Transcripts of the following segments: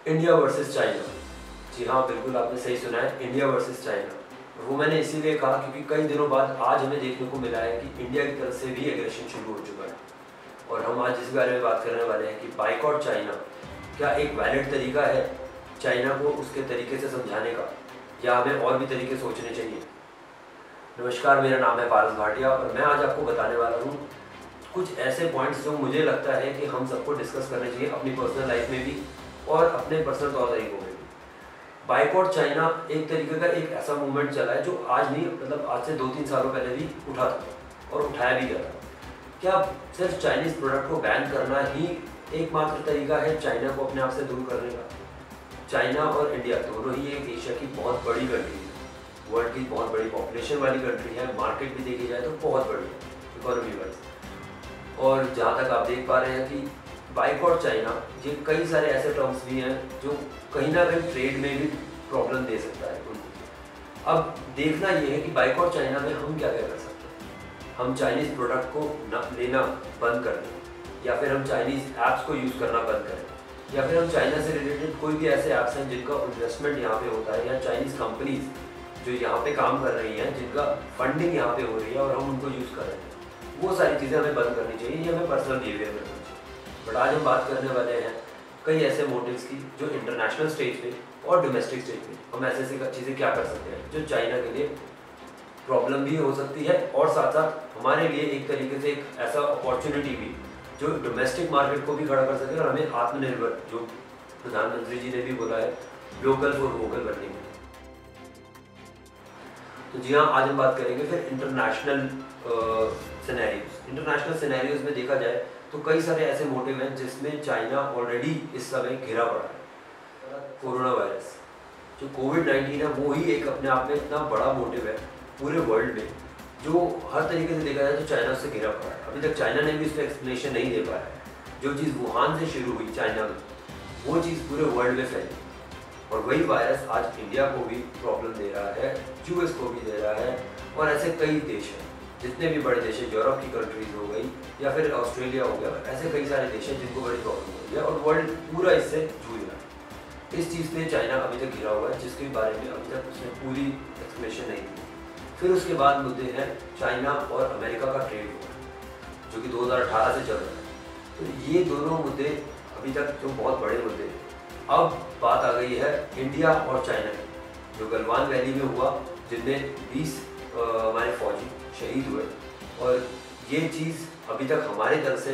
India versus China. जी हाँ, बिल्कुल आपने सही सुना है, इंडिया वर्सेस चाइना। वो मैंने इसीलिए कहा क्योंकि कई दिनों बाद आज हमें देखने को मिला है कि इंडिया की तरफ से भी एग्रेशन शुरू हो चुका है। और हम आज इस बारे में बात करने वाले हैं कि बाइकॉट चाइना क्या एक वैलिड तरीका है चाइना को उसके तरीके से समझाने का, या हमें और भी तरीके सोचने चाहिए। नमस्कार, मेरा नाम है पारस भाटिया और मैं आज आपको बताने वाला हूँ कुछ ऐसे पॉइंट्स जो मुझे लगता है कि हम सबको डिस्कस करने चाहिए अपनी पर्सनल लाइफ में भी और अपने पर्सनल तौर तरीकों में भी। बाइकॉट चाइना एक तरीके का एक ऐसा मूवमेंट चला है जो आज नहीं, मतलब आज से 2-3 सालों पहले भी उठा था और उठाया भी गया था। क्या सिर्फ चाइनीज प्रोडक्ट को बैन करना ही एकमात्र तरीका है चाइना को अपने आप से दूर करने का? चाइना और इंडिया दोनों ही एक एशिया की बहुत बड़ी कंट्री है, वर्ल्ड की बहुत बड़ी पॉपुलेशन वाली कंट्री है, मार्केट भी देखी जाए तो बहुत बड़ी है इकोनॉमी वाइज। और जहाँ तक आप देख पा रहे हैं कि बाइकॉट चाइना, ये कई सारे ऐसे टर्म्स भी हैं जो कहीं ना कहीं ट्रेड में भी प्रॉब्लम दे सकता है उनको। अब देखना ये है कि बाइकॉट चाइना में हम क्या क्या कर सकते हैं। हम चाइनीज़ प्रोडक्ट को लेना बंद कर दें, या फिर हम चाइनीज़ ऐप्स को यूज़ करना बंद करें, या फिर हम चाइना से रिलेटेड कोई भी ऐसे ऐप्स हैं जिनका इन्वेस्टमेंट यहाँ पे होता है, या चाइनीज़ कंपनीज जो यहाँ पे काम कर रही हैं जिनका फंडिंग यहाँ पे हो रही है और हम उनको यूज़ कर रहे हैं, वो सारी चीज़ें हमें बंद करनी चाहिए। ये हमें पर्सनल बिहेवियर में करनी चाहिए। बट आज हम बात करने वाले हैं कई ऐसे मोटिव्स की जो इंटरनेशनल स्टेज पे और डोमेस्टिक स्टेज पे हम ऐसे ऐसी चीज़ें क्या कर सकते हैं जो चाइना के लिए प्रॉब्लम भी हो सकती है और साथ साथ हमारे लिए एक तरीके से एक ऐसा अपॉर्चुनिटी भी जो डोमेस्टिक मार्केट को भी खड़ा कर सके और हमें आत्मनिर्भर, जो प्रधानमंत्री जी ने भी बोला है, लोकल फॉर वोकल बनने की। तो जी हाँ, आज हम बात करेंगे फिर इंटरनेशनल सिनेरियोज। इंटरनेशनल सिनेरियोज में देखा जाए तो कई सारे ऐसे मोटिव हैं जिसमें चाइना ऑलरेडी इस समय घिरा पड़ा है। कोरोना वायरस, जो कोविड-19 है, वो ही एक अपने आप में इतना बड़ा मोटिव है पूरे वर्ल्ड में, जो हर तरीके से देखा जाए तो चाइना से घिरा पड़ा है। अभी तक चाइना ने भी इसका एक्सप्लेनेशन नहीं दे पाया है। जो चीज़ वुहान से शुरू हुई चाइना में, वो चीज़ पूरे वर्ल्ड में फैली और वही वायरस आज इंडिया को भी प्रॉब्लम दे रहा है, यूएस को भी दे रहा है और ऐसे कई देश हैं, जितने भी बड़े देश हैं, यूरोप की कंट्रीज हो गई या फिर ऑस्ट्रेलिया हो गया, ऐसे कई सारे देश हैं जिनको बड़ी प्रॉब्लम हो रही है और वर्ल्ड पूरा इससे जूझ रहा है। इस चीज़ से चाइना अभी तक घिरा हुआ है, जिसके बारे में अभी तक उसने पूरी एक्सप्लेनेशन नहीं दी। फिर उसके बाद मुद्दे हैं चाइना और अमेरिका का ट्रेड वॉर, जो कि 2018 से चल रहा है। तो ये दोनों मुद्दे अभी तक जो बहुत बड़े मुद्दे हैं। अब बात आ गई है इंडिया और चाइना की, जो गलवान वैली में हुआ, जिनमें 20 हमारे फौजी शहीद हुए और ये चीज़ अभी तक हमारे तरफ से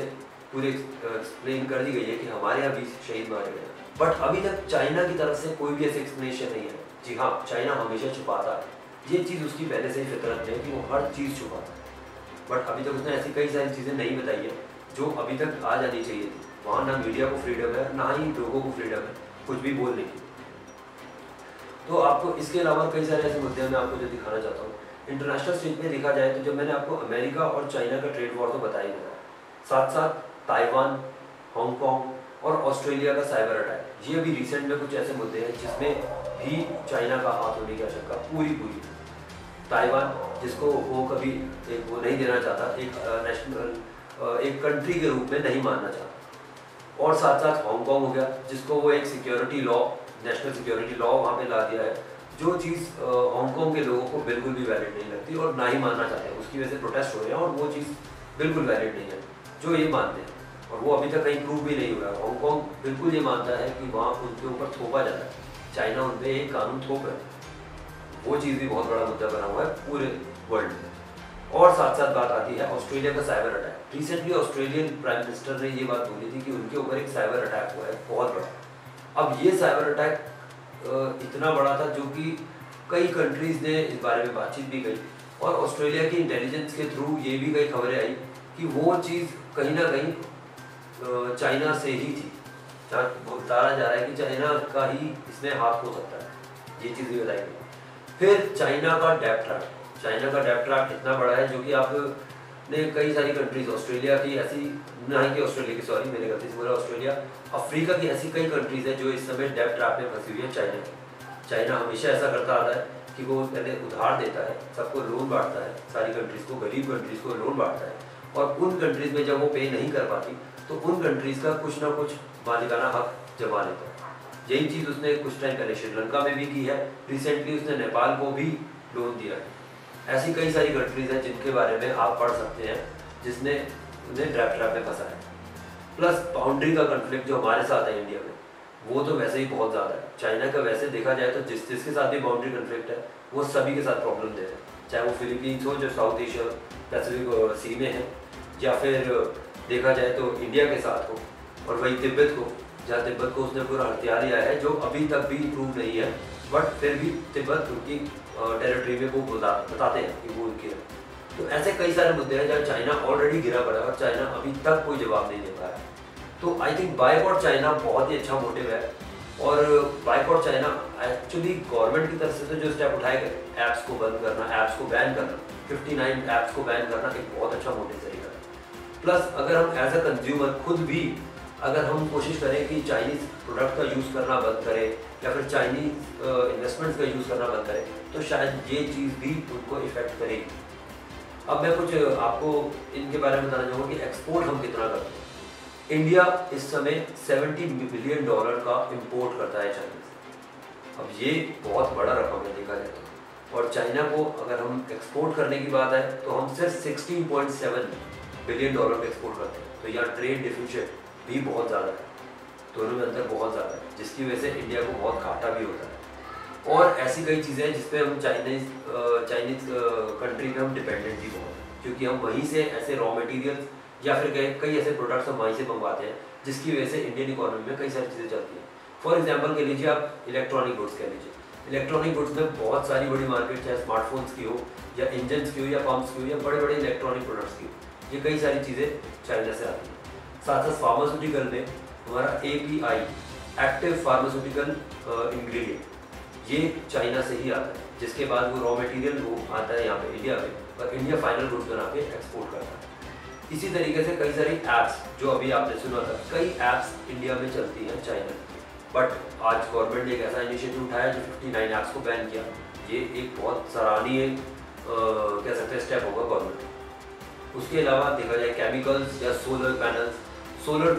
पूरी एक्सप्लेन कर दी गई है कि हमारे यहाँ 20 शहीद मारे गए, बट अभी तक चाइना की तरफ से कोई भी ऐसी एक्सप्लेनेशन नहीं है। जी हाँ, चाइना हमेशा छुपाता है, ये चीज़ उसकी पहले से ही फितरत है कि वो हर चीज़ छुपाता है, बट अभी तक उसने ऐसी कई सारी चीज़ें नहीं बताई है जो अभी तक आ जानी चाहिए थी। वहाँ ना मीडिया को फ्रीडम है, ना ही लोगों को फ्रीडम है कुछ भी बोलने की। तो आपको इसके अलावा कई सारे ऐसे मुद्दे मैं आपको जो दिखाना चाहता हूँ। इंटरनेशनल स्टेज में देखा जाए तो जब मैंने आपको अमेरिका और चाइना का ट्रेड वॉर तो बताया ही था, साथ साथ ताइवान, हांगकांग और ऑस्ट्रेलिया का साइबर अटैक, ये अभी रिसेंट में कुछ ऐसे मुद्दे हैं जिसमें भी चाइना का हाथ होने की आवश्यकता पूरी। ताइवान, जिसको वो कभी एक वो नहीं देना चाहता, एक नेशनल एक कंट्री के रूप में नहीं मानना चाहता, और साथ साथ हांगकांग हो गया, जिसको वो एक security law, national security law वहाँ पे ला दिया है, जो चीज़ हांगकांग के लोगों को बिल्कुल भी वैलिड नहीं लगती और ना ही मानना चाहते हैं। उसकी वजह से प्रोटेस्ट हो रहे हैं और वो चीज़ बिल्कुल वैलिड नहीं है जो ये मानते हैं, और वो अभी तक कहीं प्रूव भी नहीं हुआ है। हांगकांग बिल्कुल ये मानता है कि वहाँ उनके ऊपर थोपा जा रहा है, चाइना उन पर एक कानून थोप रहा है। वो चीज़ भी बहुत बड़ा मुद्दा बना हुआ है पूरे वर्ल्ड में। और साथ साथ बात आती है ऑस्ट्रेलिया का cyber attack. Recently Australian prime minister ने ये बात बोली थी कि उनके ऊपर एक साइबर अटैक हुआ है बहुत बड़ा। अब ये साइबर अटैक इतना बड़ा था जो कि कई कंट्रीज़ ने इस बारे में बातचीत भी की और ऑस्ट्रेलिया की इंटेलिजेंस के थ्रू ये भी कई खबरें आई कि वो चीज़ कहीं ना कहीं चाइना से ही थी। बताया जा रहा है कि चाइना का ही इसमें हाथ हो सकता है, ये चीज़ भी बताई गई। फिर चाइना का डेप्ट ट्रैप इतना बड़ा है जो कि आपने कई सारी कंट्रीज, ऑस्ट्रेलिया की ऐसी, ना ही कि ऑस्ट्रेलिया की, सॉरी मैंने गलती से बोला ऑस्ट्रेलिया, अफ्रीका की ऐसी कई कंट्रीज है जो इस समय डेप्ट ट्रैप में फंसी हुई है चाइना की। चाइना हमेशा ऐसा करता आता है कि वो पहले उधार देता है, सबको लोन बांटता है, सारी कंट्रीज़ को, गरीब कंट्रीज़ को लोन बांटता है, और उन कंट्रीज़ में जब वो पे नहीं कर पाती तो उन कंट्रीज़ का कुछ ना कुछ मालिकाना हक जमा लेता है। यही चीज़ उसने कुछ टाइम पहले श्रीलंका में भी की है, रिसेंटली उसने नेपाल को भी लोन दिया है। ऐसी कई सारी कंट्रीज हैं जिनके बारे में आप पढ़ सकते हैं जिसने उन्हें ट्रैप में फंसा है। प्लस बाउंड्री का कन्फ्लिक्ट जो हमारे साथ है इंडिया में, वो तो वैसे ही बहुत ज़्यादा है। चाइना का वैसे देखा जाए तो जिसके साथ भी बाउंड्री कन्फ्लिक्ट है वो सभी के साथ प्रॉब्लम दे रहे हैं, चाहे वो फिलीपींस हो जो साउथ एशिया पैसिफिक सी में है, या फिर देखा जाए तो इंडिया के साथ हो, और वही तिब्बत को, जहाँ तिब्बत को उसने पूरा हथियार लिया है जो अभी तक भी प्रूव नहीं है, बट फिर भी तिब्बत उनकी टेरिटरी में वो बताते हैं कि वो उनकी है। तो ऐसे कई सारे मुद्दे हैं जहाँ चाइना ऑलरेडी गिरा पड़ा है और चाइना अभी तक कोई जवाब नहीं दे पाया। तो आई थिंक बायकॉट चाइना बहुत ही अच्छा मोटिव है, और बायकॉट चाइना एक्चुअली गवर्नमेंट की तरफ से तो जो स्टेप उठाए गए, ऐप्स को बंद करना, ऐप्स को बैन करना, 59 ऐप्स को बैन करना एक बहुत अच्छा मोटिव तरीका है। प्लस अगर हम एज अ कंज्यूमर खुद भी अगर हम कोशिश करें कि चाइनीज़ प्रोडक्ट का यूज़ करना बंद करें या फिर चाइनीज़ इन्वेस्टमेंट्स का यूज़ करना बंद करें, तो शायद ये चीज़ भी उनको इफेक्ट करेगी। अब मैं कुछ आपको इनके बारे में बताना चाहूँगा कि एक्सपोर्ट हम कितना करते हैं। इंडिया इस समय $70 बिलियन का इंपोर्ट करता है चाइना से। अब ये बहुत बड़ा रकम है देखा जाए तो, और चाइना को अगर हम एक्सपोर्ट करने की बात है तो हम सिर्फ $16.7 बिलियन का एक्सपोर्ट करते हैं। तो यहाँ ट्रेड डिफिशिएंट भी बहुत ज़्यादा है, दोनों में अंतर बहुत ज़्यादा है, जिसकी वजह से इंडिया को बहुत घाटा भी होता है। और ऐसी कई चीज़ें हैं जिसपे हम चाइनीज़ कंट्री में हम डिपेंडेंट भी बहुत हैं, क्योंकि हम वहीं से ऐसे रॉ मटेरियल या फिर कई ऐसे प्रोडक्ट्स हम वहीं से मंगवाते हैं, जिसकी वजह से इंडियन इकोनॉमी में कई सारी चीज़ें चलती हैं। फॉर एग्जांपल कह लीजिए आप इलेक्ट्रॉनिक गुड्स कह लीजिए, इलेक्ट्रॉनिक गुड्स में बहुत सारी बड़ी मार्केट, चाहे स्मार्टफोन्स की हो या इंजन्स की हो या पंप्स की हो या बड़े बड़े इलेक्ट्रॉनिक प्रोडक्ट्स की हो, ये कई सारी चीज़ें चाइना से आती हैं। साथ साथ फार्मास्यूटिकल में हमारा API, एक्टिव फार्मास्यूटिकल इंग्रेडिएंट, ये चाइना से ही आता है, जिसके बाद वो रॉ मटेरियल वो आता है यहाँ पे इंडिया में, और इंडिया फाइनल गुड्स बना के एक्सपोर्ट करता है। इसी तरीके से कई सारी ऐप्स जो अभी आपने सुना था, कई ऐप्स इंडिया में चलती हैं चाइना की, बट आज गवर्नमेंट ने एक ऐसा इनिशिएटिव उठाया जो 59 ऐप्स को बैन किया। ये एक बहुत सराहनीय कह सकते हैं स्टेप होगा गवर्नमेंट। उसके अलावा देखा जाए केमिकल्स या सोलर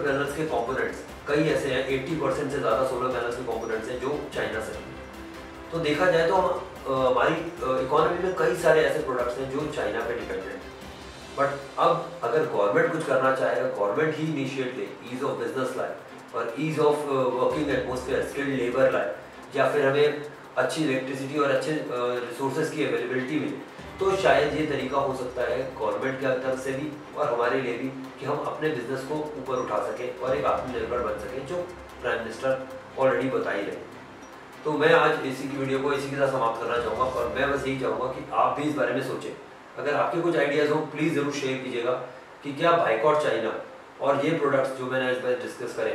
पैनल्स के कंपोनेंट्स कई ऐसे हैं, 80% से ज़्यादा सोलर पैनल्स के कंपोनेंट्स हैं जो चाइना से हैं। तो देखा जाए तो हमारी इकोनॉमी में कई सारे ऐसे प्रोडक्ट्स हैं जो चाइना पे डिपेंडेंट हैं। बट अब अगर गवर्नमेंट कुछ करना चाहे, गवर्नमेंट ही इनिशिएट ले, ईज ऑफ बिजनेस लाए और ease of working atmosphere, skilled labour लाए, या फिर हमें अच्छी इलेक्ट्रिसिटी और अच्छे रिसोर्सेज की अवेलेबिलिटी मिले, तो शायद ये तरीका हो सकता है गवर्नमेंट की तरफ से भी और हमारे लिए भी कि हम अपने बिजनेस को ऊपर उठा सकें और एक आत्मनिर्भर बन सकें, जो प्राइम मिनिस्टर ऑलरेडी बता ही रहे। तो मैं आज इसी की वीडियो को इसी के साथ समाप्त करना चाहूँगा, और मैं बस यही चाहूँगा कि आप भी इस बारे में सोचें। अगर आपके कुछ आइडियाज़ हो प्लीज़ ज़रूर शेयर कीजिएगा कि क्या बायकॉट चाइना और ये प्रोडक्ट्स जो मैंने इस बार डिस्कस करे,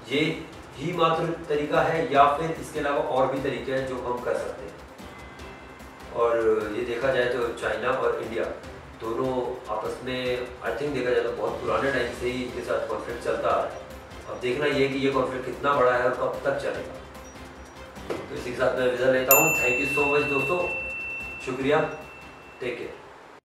ये ही मात्र तरीका है या फिर इसके अलावा और भी तरीके हैं जो हम कर सकते हैं। और ये देखा जाए तो चाइना और इंडिया दोनों आपस में आई थिंक देखा जाए तो बहुत पुराने टाइम से ही इनके साथ कॉन्फ्लिक्ट चलता आ रहा है। अब देखना ये कि ये कॉन्फ्लिक्ट कितना बड़ा है और कब तक चलेगा। तो इसी के साथ मैं विदा लेता हूँ। थैंक यू सो मच दोस्तों, शुक्रिया, टेक केयर।